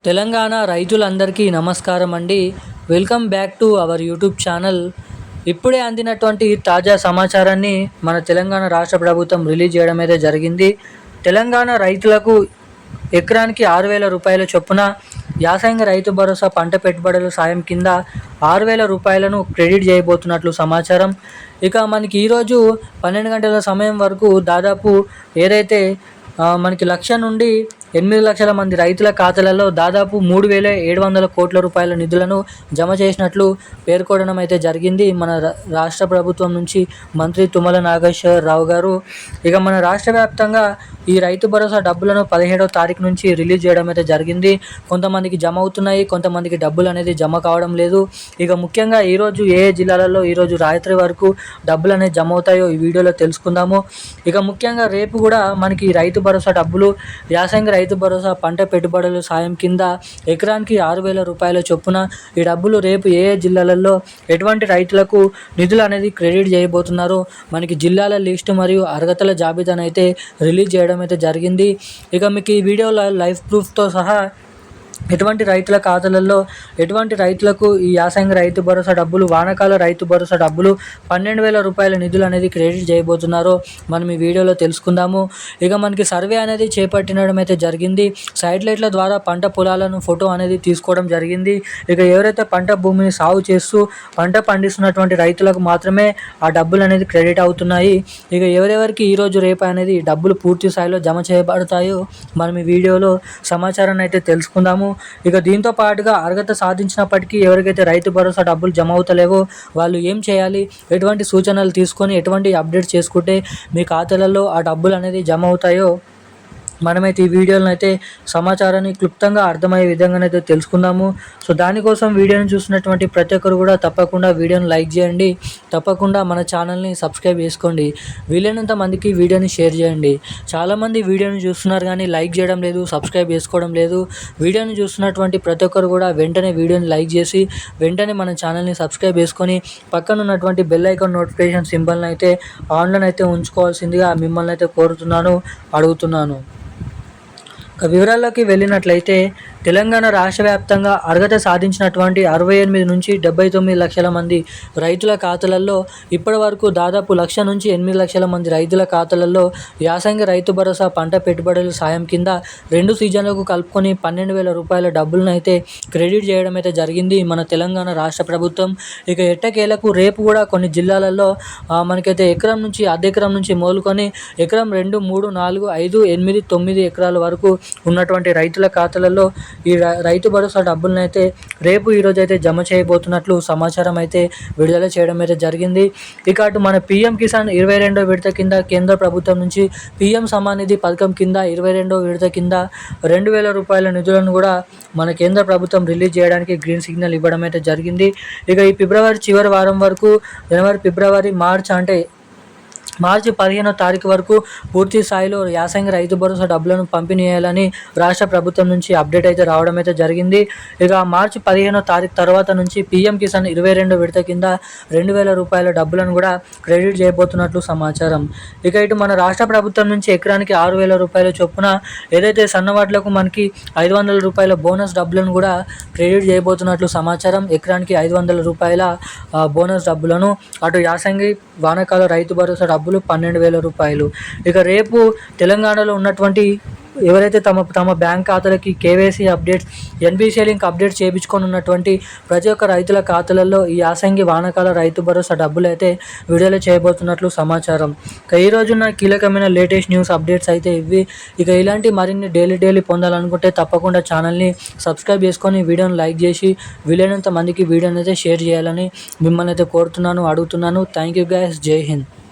తెలంగాణ రైతులందరికీ నమస్కారం అండి. Welcome back to our YouTube channel. ఇప్పుడే అందినటువంటి తాజా సమాచారాన్ని మన తెలంగాణ రాష్ట్ర ప్రభుత్వం రిలీజ్ చేయడం అయితే జరిగింది. తెలంగాణ రైతులకు ఎకరానికి 6,000 రూపాయల చొప్పున యాసంగి రైతు భరోసా పంట పెట్టుబడుల సాయం కింద 6,000 రూపాయలను క్రెడిట్ చేయబోతున్నట్లు సమాచారం. ఇక మనకి ఈరోజు 12 గంటల సమయం వరకు దాదాపు ఏదైతే మనకి 1,00,000 నుండి 8 లక్షల మంది రైతుల ఖాతాలలో దాదాపు 3,700 కోట్ల రూపాయల నిధులను జమ చేసినట్లు పేర్కొనడం అయితే జరిగింది మన రాష్ట్ర ప్రభుత్వం నుంచి మంత్రి తుమ్మల నాగేశ్వరరావు గారు. ఇక మన రాష్ట్ర వ్యాప్తంగా ఈ రైతు భరోసా డబ్బులను 17వ తారీఖు నుంచి రిలీజ్ చేయడం అయితే జరిగింది. కొంతమందికి జమ అవుతున్నాయి, కొంతమందికి డబ్బులు అనేది జమ కావడం లేదు. ఇక ముఖ్యంగా ఈరోజు ఏ జిల్లాలలో ఈరోజు రాత్రి వరకు డబ్బులు అనేది జమ అవుతాయో ఈ వీడియోలో తెలుసుకుందాము. ఇక ముఖ్యంగా రేపు కూడా మనకి రైతు భరోసా డబ్బులు యాసంగి రైతు భరోసా పంట పెట్టుబడుల సాయం కింద ఎకరానికి 6,000 రూపాయల చొప్పున ఈ డబ్బులు రేపు ఏ జిల్లాలలో ఎటువంటి రైతులకు నిధులు అనేది క్రెడిట్ చేయబోతున్నారో మనకి జిల్లాల లిస్టు మరియు అర్హతల జాబితాను అయితే రిలీజ్ చేయడం అయితే జరిగింది. ఇక మీకు ఈ వీడియోలో లైవ్ ప్రూఫ్తో సహా ఎటువంటి రైతుల ఖాతాలలో ఎటువంటి రైతులకు ఈ యాసంగి రైతు భరోసా డబ్బులు, వానాకాల రైతు భరోసా డబ్బులు 12,000 రూపాయల నిధులు అనేది క్రెడిట్ చేయబోతున్నారో మనం ఈ వీడియోలో తెలుసుకుందాము. ఇక మనకి సర్వే అనేది చేపట్టడం అయితే జరిగింది. శాటిలైట్ల ద్వారా పంట పొలాలను ఫోటో అనేది తీసుకోవడం జరిగింది. ఇక ఎవరైతే పంట భూమిని సాగు చేస్తూ పంట పండిస్తున్నటువంటి రైతులకు మాత్రమే ఆ డబ్బులు అనేది క్రెడిట్ అవుతున్నాయి. ఇక ఎవరెవరికి ఈరోజు రేపు అనేది డబ్బులు పూర్తి స్థాయిలో జమ చేయబడతాయో మనం ఈ వీడియోలో సమాచారాన్ని అయితే తెలుసుకుందాము. ఇక దీంతో పాటుగా అర్హత సాధించినప్పటికీ ఎవరికైతే రైతు భరోసా డబ్బులు జమ అవుతలేవో వాళ్ళు ఏం చేయాలి, ఎటువంటి సూచనలు తీసుకొని ఎటువంటి అప్డేట్ చేసుకుంటే మీ ఖాతాలలో ఆ డబ్బులు అనేది జమ అవుతాయో మనమైతే ఈ వీడియోలను అయితే సమాచారాన్ని క్లుప్తంగా అర్థమయ్యే విధంగానైతే తెలుసుకుందాము. సో దానికోసం వీడియోని చూసినటువంటి ప్రతి ఒక్కరు కూడా తప్పకుండా వీడియోని లైక్ చేయండి, తప్పకుండా మన ఛానల్ని సబ్స్క్రైబ్ చేసుకోండి, వీలైనంత మందికి వీడియోని షేర్ చేయండి. చాలామంది వీడియోని చూస్తున్నారు కానీ లైక్ చేయడం లేదు, సబ్స్క్రైబ్ చేసుకోవడం లేదు. వీడియోని చూస్తున్నటువంటి ప్రతి ఒక్కరు కూడా వెంటనే వీడియోని లైక్ చేసి వెంటనే మన ఛానల్ని సబ్స్క్రైబ్ చేసుకొని పక్కన ఉన్నటువంటి బెల్ ఐకాన్ నోటిఫికేషన్ సింబల్ని అయితే ఆన్లైన్ అయితే ఉంచుకోవాల్సిందిగా మిమ్మల్ని అయితే కోరుతున్నాను, అడుగుతున్నాను. వివరాల్లోకి వెళ్ళినట్లయితే తెలంగాణ రాష్ట్ర వ్యాప్తంగా అర్హత సాధించినటువంటి 68 నుంచి 79 లక్షల మంది రైతుల ఖాతాలలో ఇప్పటి వరకు దాదాపు 1,00,000 నుంచి 8 లక్షల మంది రైతుల ఖాతాలలో యాసంగి రైతు భరోసా పంట పెట్టుబడుల సాయం కింద 2 సీజన్లకు కలుపుకొని 12,000 రూపాయల డబ్బులను అయితే క్రెడిట్ చేయడం అయితే జరిగింది మన తెలంగాణ రాష్ట్ర ప్రభుత్వం. ఇక ఎట్టకేలకు రేపు కూడా కొన్ని జిల్లాలలో మనకైతే ఎకరం నుంచి అర్ధ ఎకరం నుంచి మొదలుకొని ఎకరం 2, 3, 4, 5, 8, 9 ఎకరాల వరకు ఉన్నటువంటి రైతుల ఖాతాలలో ఈ రైతు భరోసా డబ్బులను అయితే రేపు ఈరోజు అయితే జమ చేయబోతున్నట్లు సమాచారం అయితే విడుదల చేయడం అయితే జరిగింది. ఇక అటు మన పీఎం కిసాన్ 22వ విడత కింద కేంద్ర ప్రభుత్వం నుంచి పీఎం సమాన్ నిధి పథకం కింద 22వ విడత కింద 2,000 రూపాయల నిధులను కూడా మన కేంద్ర ప్రభుత్వం రిలీజ్ చేయడానికి గ్రీన్ సిగ్నల్ ఇవ్వడం అయితే జరిగింది. ఇక ఈ ఫిబ్రవరి చివరి వారం వరకు జనవరి, ఫిబ్రవరి, మార్చి 15వ తారీఖు వరకు పూర్తి స్థాయిలో యాసంగి రైతు భరోసా డబ్బులను పంపిణీ చేయాలని రాష్ట్ర ప్రభుత్వం నుంచి అప్డేట్ అయితే రావడం అయితే జరిగింది. ఇక మార్చి 15వ తారీఖు తర్వాత నుంచి పీఎం కిసాన్ 22వ విడత కింద 2,000 రూపాయల డబ్బులను కూడా క్రెడిట్ చేయబోతున్నట్లు సమాచారం. ఇక ఇటు మన రాష్ట్ర ప్రభుత్వం నుంచి ఎకరానికి 6,000 రూపాయల చొప్పున ఏదైతే సన్నవాట్లకు మనకి 500 రూపాయల బోనస్ డబ్బులను కూడా క్రెడిట్ చేయబోతున్నట్లు సమాచారం. ఎకరానికి 500 రూపాయల బోనస్ డబ్బులను అటు యాసంగి వానాకాల రైతు భరోసా డబ్బులు 12,000 రూపాయలు. ఇక రేపు తెలంగాణలో ఉన్నటువంటి ఎవరైతే తమ బ్యాంక్ ఖాతాలకి KYC updates, NPCI link update చేయించుకొని ఉన్నటువంటి ప్రతి ఒక్క రైతుల ఖాతాలలో ఈ యాసంగి వానాకాల రైతు భరోసా డబ్బులు అయితే విడుదల చేయబోతున్నట్లు సమాచారం. ఇక ఈ రోజున కీలకమైన లేటెస్ట్ న్యూస్ అప్డేట్స్ అయితే ఇవి. ఇక ఇలాంటి మరిన్ని డైలీ పొందాలనుకుంటే తప్పకుండా ఛానల్ని సబ్స్క్రైబ్ చేసుకొని వీడియోని లైక్ చేసి వీలైనంత మందికి వీడియోని అయితే షేర్ చేయాలని మిమ్మల్ని అయితే కోరుతున్నాను, అడుగుతున్నాను. Thank you guys. జై హింద్.